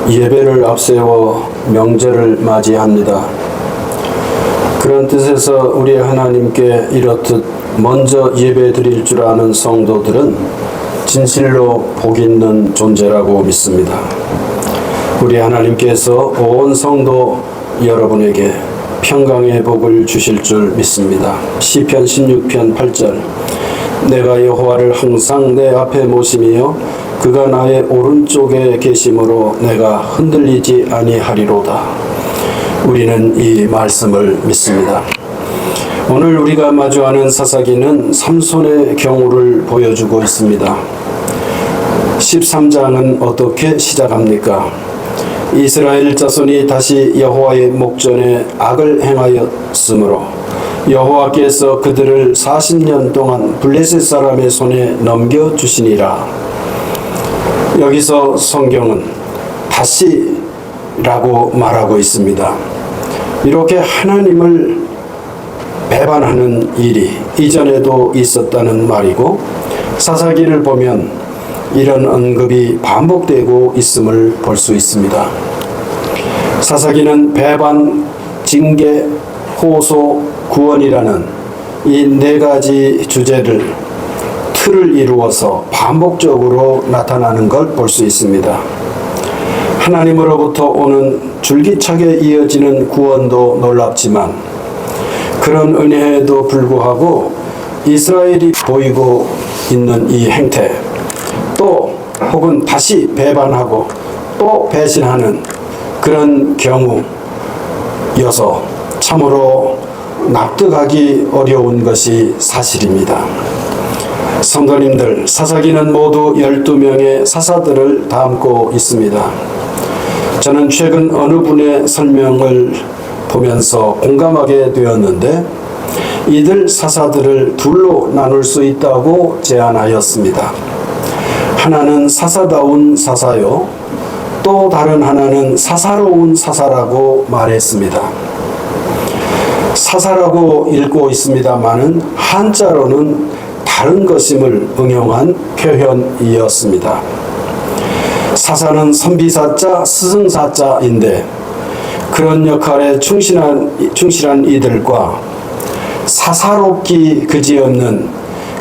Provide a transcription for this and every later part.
예배를 앞세워 명절을 맞이합니다. 그런 뜻에서 우리 하나님께 이렇듯 먼저 예배 드릴 줄 아는 성도들은 진실로 복 있는 존재라고 믿습니다. 우리 하나님께서 온 성도 여러분에게 평강의 복을 주실 줄 믿습니다. 시편 16편 8절 내가 여호와를 항상 내 앞에 모심이여 그가 나의 오른쪽에 계심으로 내가 흔들리지 아니하리로다. 우리는 이 말씀을 믿습니다. 오늘 우리가 마주하는 사사기는 삼손의 경우를 보여주고 있습니다. 13장은 어떻게 시작합니까? 이스라엘 자손이 다시 여호와의 목전에 악을 행하였으므로 여호와께서 그들을 40년 동안 블레셋 사람의 손에 넘겨주시니라. 여기서 성경은 다시라고 말하고 있습니다. 이렇게 하나님을 배반하는 일이 이전에도 있었다는 말이고, 사사기를 보면 이런 언급이 반복되고 있음을 볼 수 있습니다. 사사기는 배반, 징계, 호소, 구원이라는 이 네 가지 주제를 틀을 이루어서 반복적으로 나타나는 걸 볼 수 있습니다. 하나님으로부터 오는 줄기차게 이어지는 구원도 놀랍지만 그런 은혜에도 불구하고 이스라엘이 보이고 있는 이 행태, 또 혹은 다시 배반하고 또 배신하는 그런 경우여서 참으로 납득하기 어려운 것이 사실입니다. 성도님들, 사사기는 모두 12명의 사사들을 담고 있습니다. 저는 최근 어느 분의 설명을 보면서 공감하게 되었는데, 이들 사사들을 둘로 나눌 수 있다고 제안하였습니다. 하나는 사사다운 사사요, 또 다른 하나는 사사로운 사사라고 말했습니다. 사사라고 읽고 있습니다마는 한자로는 다른 것임을 응용한 표현이었습니다. 사사는 선비사자, 스승사자인데 그런 역할에 충실한 이들과 사사롭기 그지없는,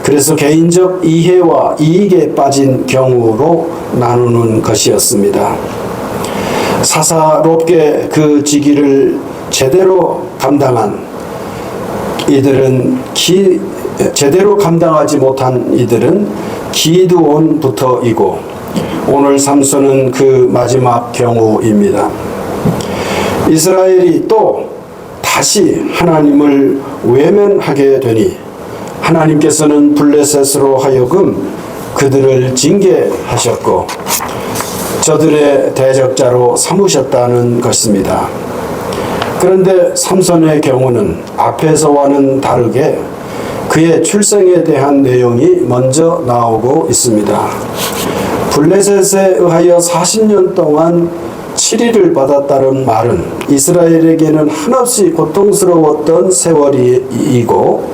그래서 개인적 이해와 이익에 빠진 경우로 나누는 것이었습니다. 사사롭게 그 직위를 제대로 감당한 이들은 제대로 감당하지 못한 이들은 기드온부터이고, 오늘 삼손은 그 마지막 경우입니다. 이스라엘이 또 다시 하나님을 외면하게 되니 하나님께서는 블레셋으로 하여금 그들을 징계하셨고 저들의 대적자로 삼으셨다는 것입니다. 그런데 삼손의 경우는 앞에서와는 다르게 그의 출생에 대한 내용이 먼저 나오고 있습니다. 블레셋에 의하여 40년 동안 치리를 받았다는 말은 이스라엘에게는 한없이 고통스러웠던 세월이고,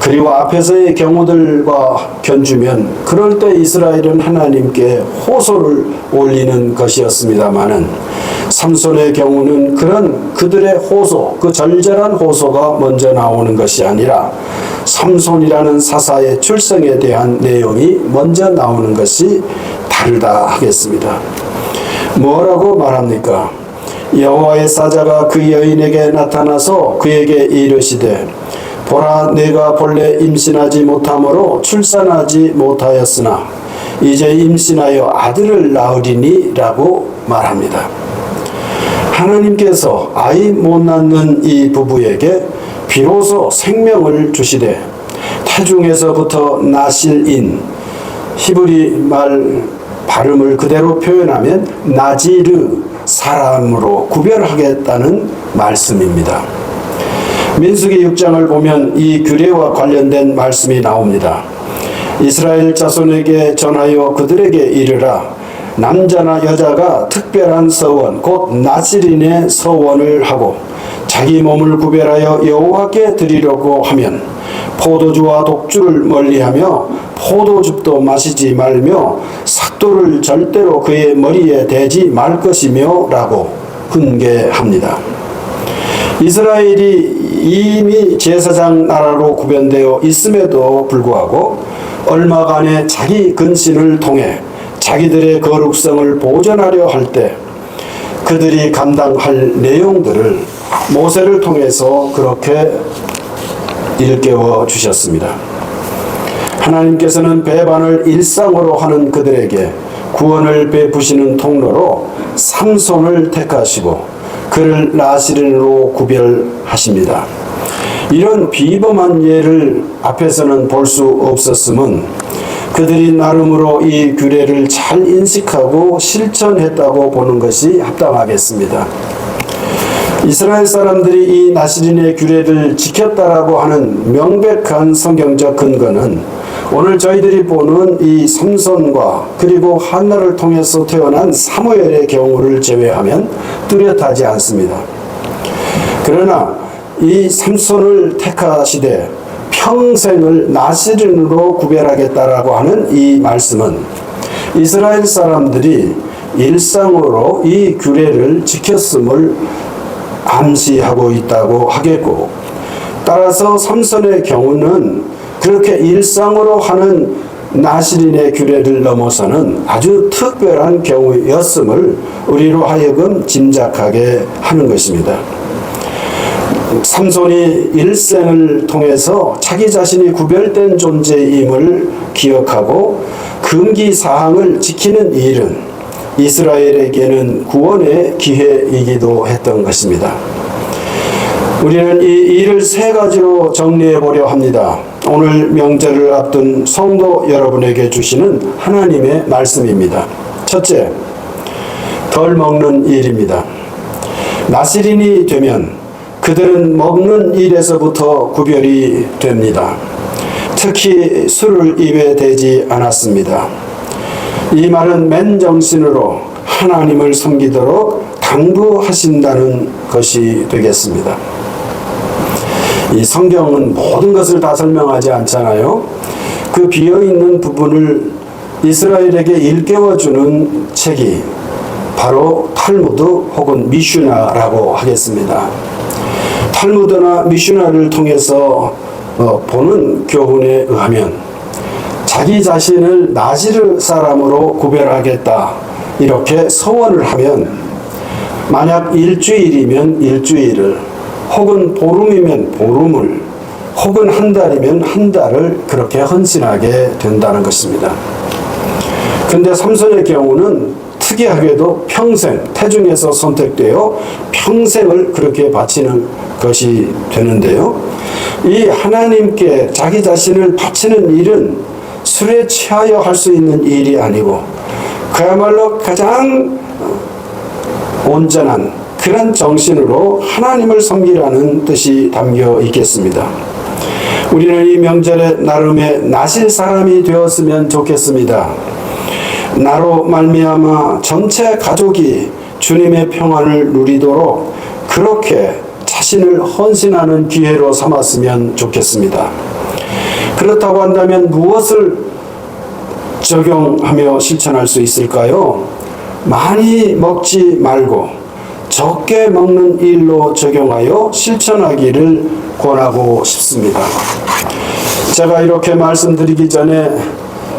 그리고 앞에서의 경우들과 견주면 그럴 때 이스라엘은 하나님께 호소를 올리는 것이었습니다마는, 삼손의 경우는 그런 그들의 호소, 그 절절한 호소가 먼저 나오는 것이 아니라 삼손이라는 사사의 출생에 대한 내용이 먼저 나오는 것이 다르다 하겠습니다. 뭐라고 말합니까? 여호와의 사자가 그 여인에게 나타나서 그에게 이르시되 보라, 내가 본래 임신하지 못함으로 출산하지 못하였으나 이제 임신하여 아들을 낳으리니 라고 말합니다. 하나님께서 아이 못 낳는 이 부부에게 비로소 생명을 주시되 태중에서부터 나실인, 히브리 말 발음을 그대로 표현하면 나지르, 사람으로 구별하겠다는 말씀입니다. 민수기 6장을 보면 이 규례와 관련된 말씀이 나옵니다. 이스라엘 자손에게 전하여 그들에게 이르라. 남자나 여자가 특별한 서원, 곧 나실인의 서원을 하고 자기 몸을 구별하여 여호와께 드리려고 하면 포도주와 독주를 멀리하며 포도즙도 마시지 말며 삭도를 절대로 그의 머리에 대지 말 것이며 라고 훈계합니다. 이스라엘이 이미 제사장 나라로 구별되어 있음에도 불구하고 얼마간의 자기 근신을 통해 자기들의 거룩성을 보존하려 할 때 그들이 감당할 내용들을 모세를 통해서 그렇게 일깨워 주셨습니다. 하나님께서는 배반을 일상으로 하는 그들에게 구원을 베푸시는 통로로 삼손을 택하시고 그를 나시린으로 구별하십니다. 이런 비범한 예를 앞에서는 볼 수 없었음은 그들이 나름으로 이 규례를 잘 인식하고 실천했다고 보는 것이 합당하겠습니다. 이스라엘 사람들이 이 나시린의 규례를 지켰다라고 하는 명백한 성경적 근거는 오늘 저희들이 보는 이 삼손과 그리고 한나를 통해서 태어난 사무엘의 경우를 제외하면 뚜렷하지 않습니다. 그러나 이 삼손을 택하시되 평생을 나시린으로 구별하겠다라고 하는 이 말씀은 이스라엘 사람들이 일상으로 이 규례를 지켰음을 암시하고 있다고 하겠고, 따라서 삼손의 경우는 그렇게 일상으로 하는 나시린의 규례를 넘어서는 아주 특별한 경우였음을 우리로 하여금 짐작하게 하는 것입니다. 삼손이 일생을 통해서 자기 자신이 구별된 존재임을 기억하고 금기사항을 지키는 일은 이스라엘에게는 구원의 기회이기도 했던 것입니다. 우리는 이 일을 세 가지로 정리해 보려 합니다. 오늘 명절을 앞둔 성도 여러분에게 주시는 하나님의 말씀입니다. 첫째, 덜 먹는 일입니다. 나시린이 되면 그들은 먹는 일에서부터 구별이 됩니다. 특히 술을 입에 대지 않았습니다. 이 말은 맨정신으로 하나님을 섬기도록 당부하신다는 것이 되겠습니다. 이 성경은 모든 것을 다 설명하지 않잖아요. 그 비어있는 부분을 이스라엘에게 일깨워주는 책이 바로 탈무드 혹은 미슈나라고 하겠습니다. 탈무드나 미슈나를 통해서 보는 교훈에 의하면 자기 자신을 나시르 사람으로 구별하겠다 이렇게 서원을 하면 만약 일주일이면 일주일을, 혹은 보름이면 보름을, 혹은 한 달이면 한 달을 그렇게 헌신하게 된다는 것입니다. 근데 삼손의 경우는 특이하게도 평생, 태중에서 선택되어 평생을 그렇게 바치는 것이 되는데요. 이 하나님께 자기 자신을 바치는 일은 술에 취하여 할 수 있는 일이 아니고 그야말로 가장 온전한 그런 정신으로 하나님을 섬기라는 뜻이 담겨 있겠습니다. 우리는 이 명절에 나름의 나실 사람이 되었으면 좋겠습니다. 나로 말미암아 전체 가족이 주님의 평안을 누리도록 그렇게 자신을 헌신하는 기회로 삼았으면 좋겠습니다. 그렇다고 한다면 무엇을 적용하며 실천할 수 있을까요? 많이 먹지 말고 적게 먹는 일로 적용하여 실천하기를 권하고 싶습니다. 제가 이렇게 말씀드리기 전에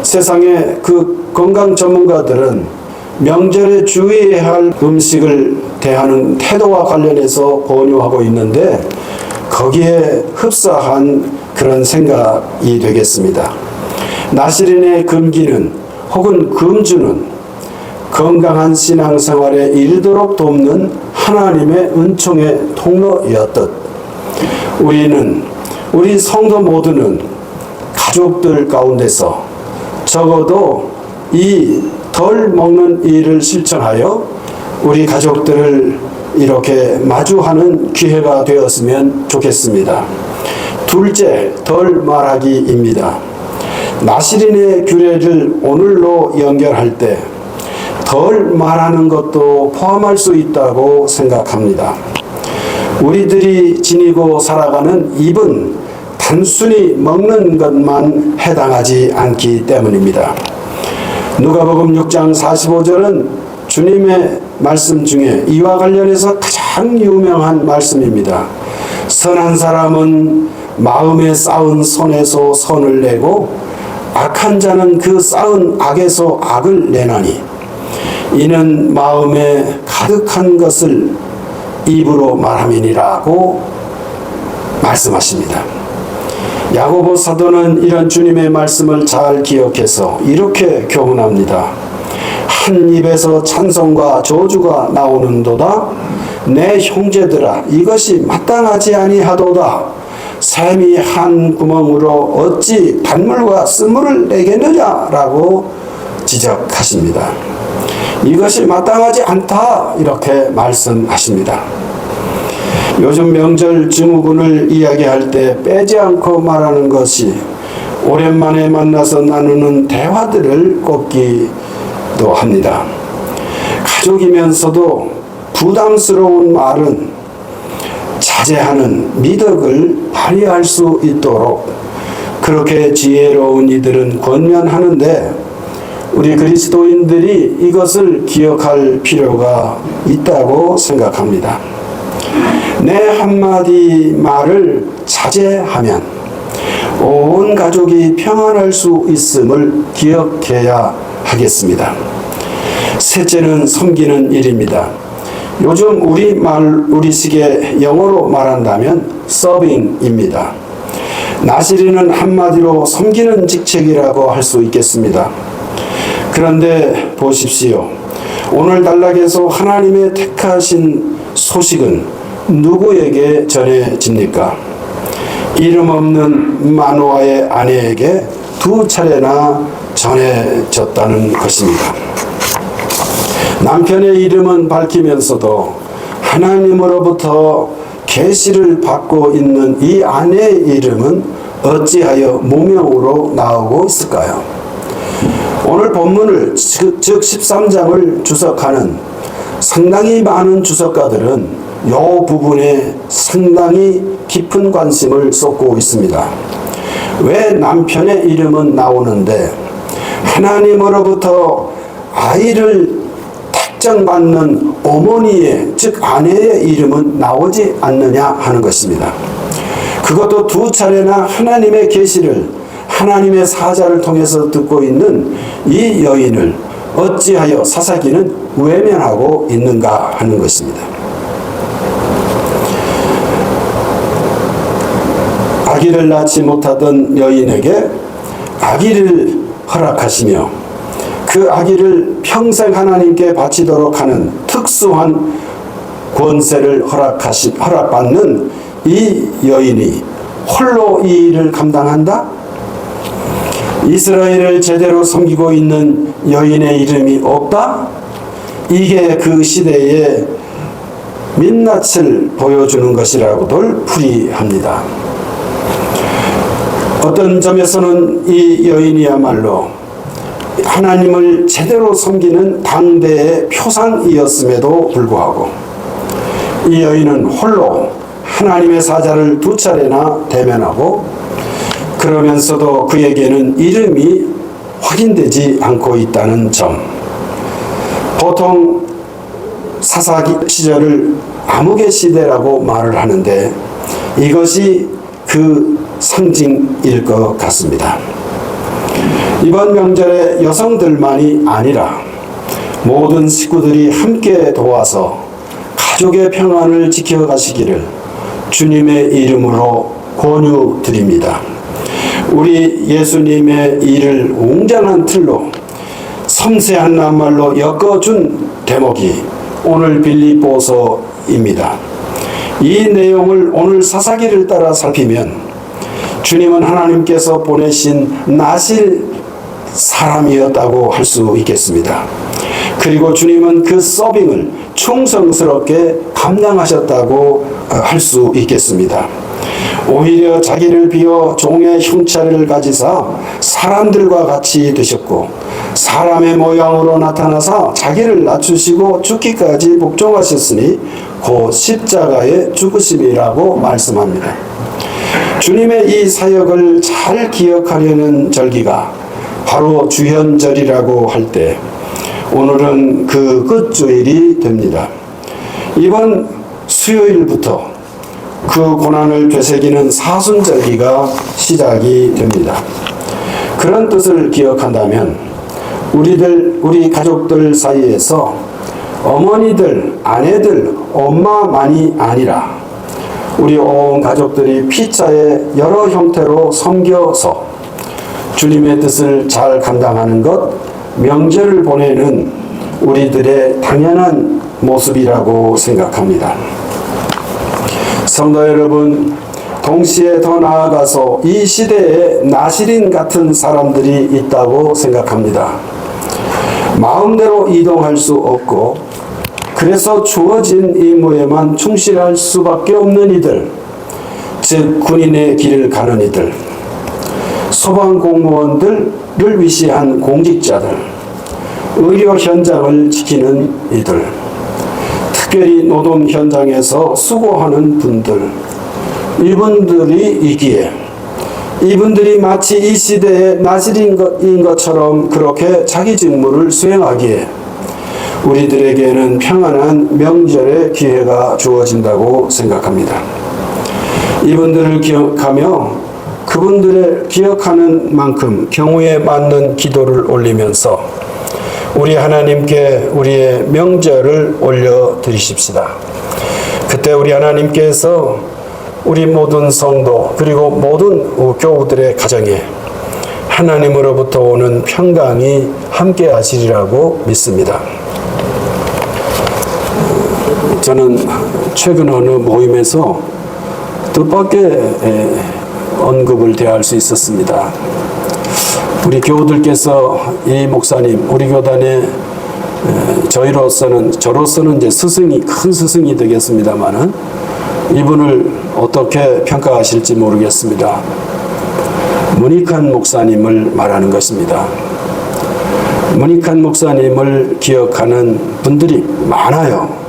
세상의 그 건강 전문가들은 명절에 주의해야 할 음식을 대하는 태도와 관련해서 권유하고 있는데 거기에 흡사한 그런 생각이 되겠습니다. 나시린의 금기는 혹은 금주는 건강한 신앙생활에 이르도록 돕는 하나님의 은총의 통로였듯 우리 성도 모두는 가족들 가운데서 적어도 이 덜 먹는 일을 실천하여 우리 가족들을 이렇게 마주하는 기회가 되었으면 좋겠습니다. 둘째, 덜 말하기입니다. 나시린의 규례를 오늘로 연결할 때 덜 말하는 것도 포함할 수 있다고 생각합니다. 우리들이 지니고 살아가는 입은 단순히 먹는 것만 해당하지 않기 때문입니다. 누가복음 6장 45절은 주님의 말씀 중에 이와 관련해서 가장 유명한 말씀입니다. 선한 사람은 마음에 쌓은 선에서 선을 내고 악한 자는 그 쌓은 악에서 악을 내나니 이는 마음에 가득한 것을 입으로 말함이니라고 말씀하십니다. 야고보 사도는 이런 주님의 말씀을 잘 기억해서 이렇게 교훈합니다. 한 입에서 찬송과 저주가 나오는도다. 내 형제들아, 이것이 마땅하지 아니하도다. 샘이 한 구멍으로 어찌 단물과 쓴물을 내겠느냐 라고 지적하십니다. 이것이 마땅하지 않다 이렇게 말씀하십니다. 요즘 명절 증후군을 이야기할 때 빼지 않고 말하는 것이 오랜만에 만나서 나누는 대화들을 꼽기도 합니다. 가족이면서도 부담스러운 말은 자제하는 미덕을 발휘할 수 있도록 그렇게 지혜로운 이들은 권면하는데 우리 그리스도인들이 이것을 기억할 필요가 있다고 생각합니다. 내 한마디 말을 자제하면 온 가족이 평안할 수 있음을 기억해야 하겠습니다. 셋째는 섬기는 일입니다. 요즘 우리식의 영어로 말한다면 서빙입니다. 나시리는 한마디로 섬기는 직책이라고 할 수 있겠습니다. 그런데 보십시오. 오늘 단락에서 하나님의 택하신 소식은 누구에게 전해집니까? 이름 없는 마노아의 아내에게 2차례나 전해졌다는 것입니다. 남편의 이름은 밝히면서도 하나님으로부터 계시를 받고 있는 이 아내의 이름은 어찌하여 무명으로 나오고 있을까요? 오늘 본문을 즉 13장을 주석하는 상당히 많은 주석가들은 이 부분에 상당히 깊은 관심을 쏟고 있습니다. 왜 남편의 이름은 나오는데 하나님으로부터 아이를 택정받는 어머니의 즉 아내의 이름은 나오지 않느냐 하는 것입니다. 그것도 2차례나 하나님의 계시를 하나님의 사자를 통해서 듣고 있는 이 여인을 어찌하여 사사기는 외면하고 있는가 하는 것입니다. 아기를 낳지 못하던 여인에게 아기를 허락하시며 그 아기를 평생 하나님께 바치도록 하는 특수한 권세를 허락받는 이 여인이 홀로 이 일을 감당한다? 이스라엘을 제대로 섬기고 있는 여인의 이름이 없다? 이게 그 시대의 민낯을 보여주는 것이라고들 풀이합니다. 어떤 점에서는 이 여인이야말로 하나님을 제대로 섬기는 당대의 표상이었음에도 불구하고 이 여인은 홀로 하나님의 사자를 2차례나 대면하고 그러면서도 그에게는 이름이 확인되지 않고 있다는 점. 보통 사사기 시절을 암흑의 시대라고 말을 하는데 이것이 그 상징일 것 같습니다. 이번 명절에 여성들만이 아니라 모든 식구들이 함께 도와서 가족의 평안을 지켜가시기를 주님의 이름으로 권유드립니다. 우리 예수님의 일을 웅장한 틀로 섬세한 낱말로 엮어준 대목이 오늘 빌립보서입니다. 이 내용을 오늘 사사기를 따라 살피면 주님은 하나님께서 보내신 나실 사람이었다고 할 수 있겠습니다. 그리고 주님은 그 서빙을 충성스럽게 감당하셨다고 할 수 있겠습니다. 오히려 자기를 비워 종의 흉차를 가지사 사람들과 같이 되셨고 사람의 모양으로 나타나사 자기를 낮추시고 죽기까지 복종하셨으니 그 십자가의 죽으심이라고 말씀합니다. 주님의 이 사역을 잘 기억하려는 절기가 바로 주현절이라고 할 때 오늘은 그 끝주일이 됩니다. 이번 수요일부터 그 고난을 되새기는 사순절기가 시작이 됩니다. 그런 뜻을 기억한다면 우리 가족들 사이에서 어머니들, 아내들, 엄마만이 아니라 우리 온 가족들이 피차의 여러 형태로 섬겨서 주님의 뜻을 잘 감당하는 것, 명절을 보내는 우리들의 당연한 모습이라고 생각합니다. 성도 여러분, 동시에 더 나아가서 이 시대에 나시린 같은 사람들이 있다고 생각합니다. 마음대로 이동할 수 없고 그래서 주어진 임무에만 충실할 수밖에 없는 이들, 즉 군인의 길을 가는 이들, 소방공무원들을 위시한 공직자들, 의료 현장을 지키는 이들, 특별히 노동 현장에서 수고하는 분들, 이분들이 이분들이 마치 이 시대의 나시린인 것처럼 그렇게 자기 직무를 수행하기에 우리들에게는 평안한 명절의 기회가 주어진다고 생각합니다. 이분들을 기억하며 그분들을 기억하는 만큼 경우에 맞는 기도를 올리면서 우리 하나님께 우리의 명절을 올려드리십시다. 그때 우리 하나님께서 우리 모든 성도 그리고 모든 교우들의 가정에 하나님으로부터 오는 평강이 함께 하시리라고 믿습니다. 저는 최근 어느 모임에서 뜻밖의 언급을 대할 수 있었습니다. 우리 교우들께서 이 목사님, 우리 교단의 저로서는 이제 큰 스승이 되겠습니다만은 이분을 어떻게 평가하실지 모르겠습니다. 문익환 목사님을 말하는 것입니다. 문익환 목사님을 기억하는 분들이 많아요.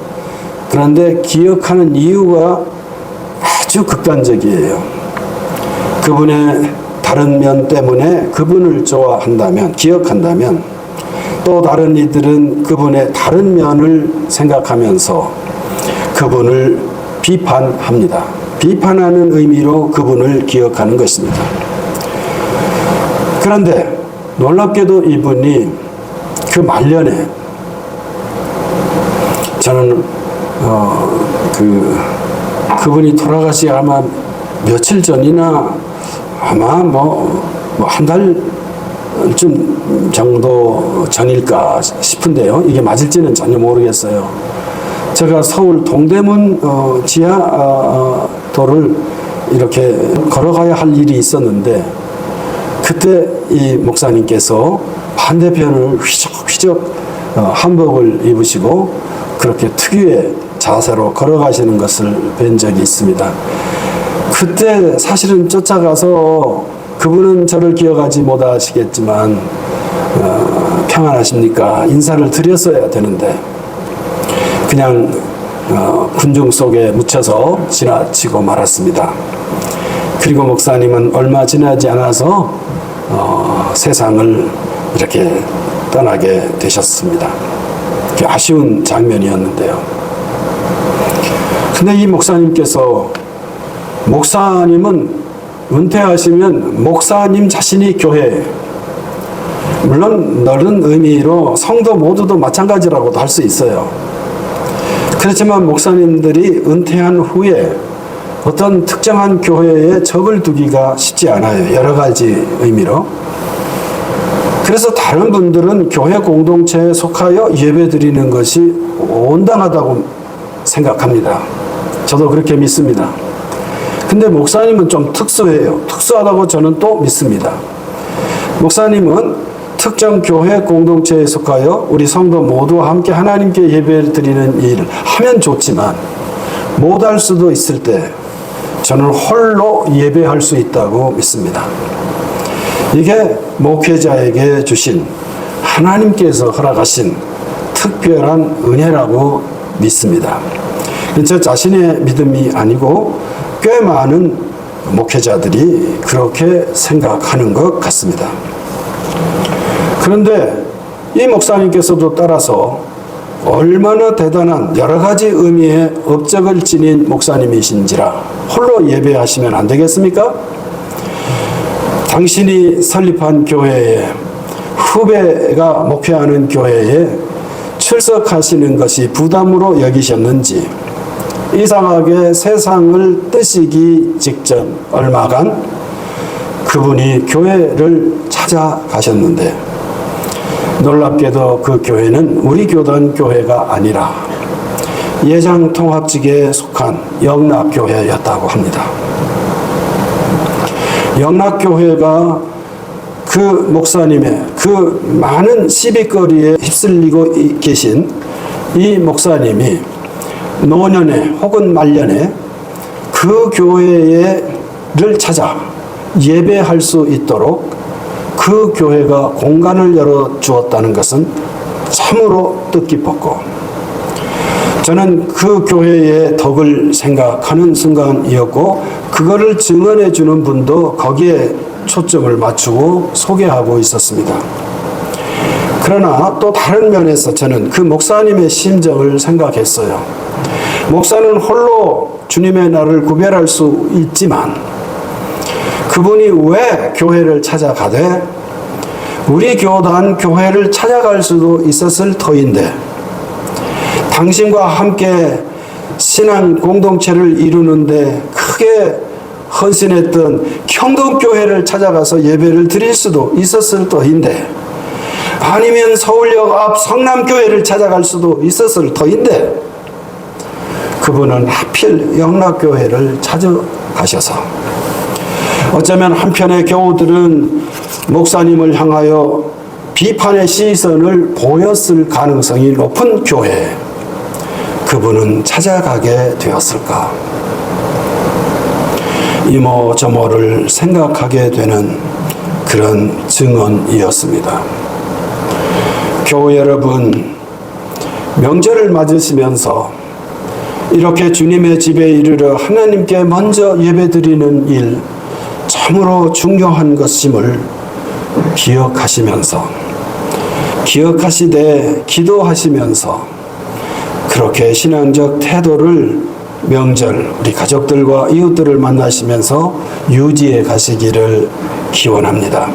그런데 기억하는 이유가 아주 극단적이에요. 그분의 다른 면 때문에 그분을 좋아한다면, 기억한다면 또 다른 이들은 그분의 다른 면을 생각하면서 그분을 비판합니다. 비판하는 의미로 그분을 기억하는 것입니다. 그런데 놀랍게도 이분이 그 말년에 저는 그분이 돌아가시 아마 며칠 전이나 아마 한 달쯤 정도 전일까 싶은데요. 이게 맞을지는 전혀 모르겠어요. 제가 서울 동대문 지하도를 이렇게 걸어가야 할 일이 있었는데 그때 이 목사님께서 반대편을 휘적휘적 한복을 입으시고 그렇게 특유의 자세로 걸어가시는 것을 뵌 적이 있습니다. 그때 사실은 쫓아가서 그분은 저를 기억하지 못하시겠지만 평안하십니까? 인사를 드렸어야 되는데 그냥 군중 속에 묻혀서 지나치고 말았습니다. 그리고 목사님은 얼마 지나지 않아서 세상을 이렇게 떠나게 되셨습니다. 아쉬운 장면이었는데요. 근데 이 목사님께서 목사님은 은퇴하시면 목사님 자신이 교회, 물론 넓은 의미로 성도 모두도 마찬가지라고도 할 수 있어요. 그렇지만 목사님들이 은퇴한 후에 어떤 특정한 교회에 적을 두기가 쉽지 않아요. 여러 가지 의미로. 그래서 다른 분들은 교회 공동체에 속하여 예배드리는 것이 온당하다고 생각합니다. 저도 그렇게 믿습니다. 근데 목사님은 좀 특수해요. 특수하다고 저는 또 믿습니다. 목사님은 특정 교회 공동체에 속하여 우리 성도 모두와 함께 하나님께 예배를 드리는 일을 하면 좋지만 못할 수도 있을 때 저는 홀로 예배할 수 있다고 믿습니다. 이게 목회자에게 주신 하나님께서 허락하신 특별한 은혜라고 믿습니다. 저 자신의 믿음이 아니고 꽤 많은 목회자들이 그렇게 생각하는 것 같습니다. 그런데 이 목사님께서도 따라서 얼마나 대단한 여러 가지 의미의 업적을 지닌 목사님이신지라 홀로 예배하시면 안 되겠습니까? 당신이 설립한 교회에, 후배가 목회하는 교회에 출석하시는 것이 부담으로 여기셨는지 이상하게 세상을 뜨시기 직전 얼마간 그분이 교회를 찾아가셨는데 놀랍게도 그 교회는 우리 교단 교회가 아니라 예장통합직에 속한 영락교회였다고 합니다. 영락교회가 그 목사님의 그 많은 시비거리에 휩쓸리고 계신 이 목사님이 노년에 혹은 말년에 그 교회를 찾아 예배할 수 있도록 그 교회가 공간을 열어주었다는 것은 참으로 뜻깊었고, 저는 그 교회의 덕을 생각하는 순간이었고, 그거를 증언해 주는 분도 거기에 초점을 맞추고 소개하고 있었습니다. 그러나 또 다른 면에서 저는 그 목사님의 심정을 생각했어요. 목사는 홀로 주님의 날을 구별할 수 있지만 그분이 왜 교회를 찾아가되 우리 교단 교회를 찾아갈 수도 있었을 터인데, 당신과 함께 신앙 공동체를 이루는데 크게 헌신했던 경동교회를 찾아가서 예배를 드릴 수도 있었을 터인데, 아니면 서울역 앞 성남교회를 찾아갈 수도 있었을 터인데, 그분은 하필 영락교회를 찾아가셔서 어쩌면 한편의 교우들은 목사님을 향하여 비판의 시선을 보였을 가능성이 높은 교회에 그분은 찾아가게 되었을까? 이모저모를 생각하게 되는 그런 증언이었습니다. 교우 여러분, 명절을 맞으시면서 이렇게 주님의 집에 이르러 하나님께 먼저 예배드리는 일 참으로 중요한 것임을 기억하시되 기도하시면서 그렇게 신앙적 태도를 명절 우리 가족들과 이웃들을 만나시면서 유지해 가시기를 기원합니다.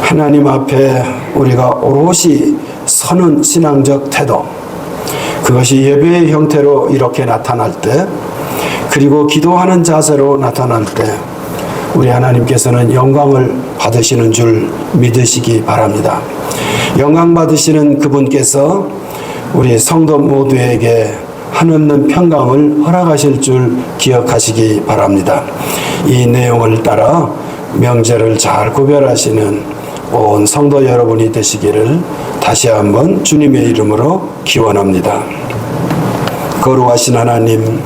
하나님 앞에 우리가 오롯이 서는 신앙적 태도, 그것이 예배의 형태로 이렇게 나타날 때, 그리고 기도하는 자세로 나타날 때 우리 하나님께서는 영광을 받으시는 줄 믿으시기 바랍니다. 영광 받으시는 그분께서 우리 성도 모두에게 한없는 평강을 허락하실 줄 기억하시기 바랍니다. 이 내용을 따라 명절을 잘 구별하시는 온 성도 여러분이 되시기를 다시 한번 주님의 이름으로 기원합니다. 거룩하신 하나님,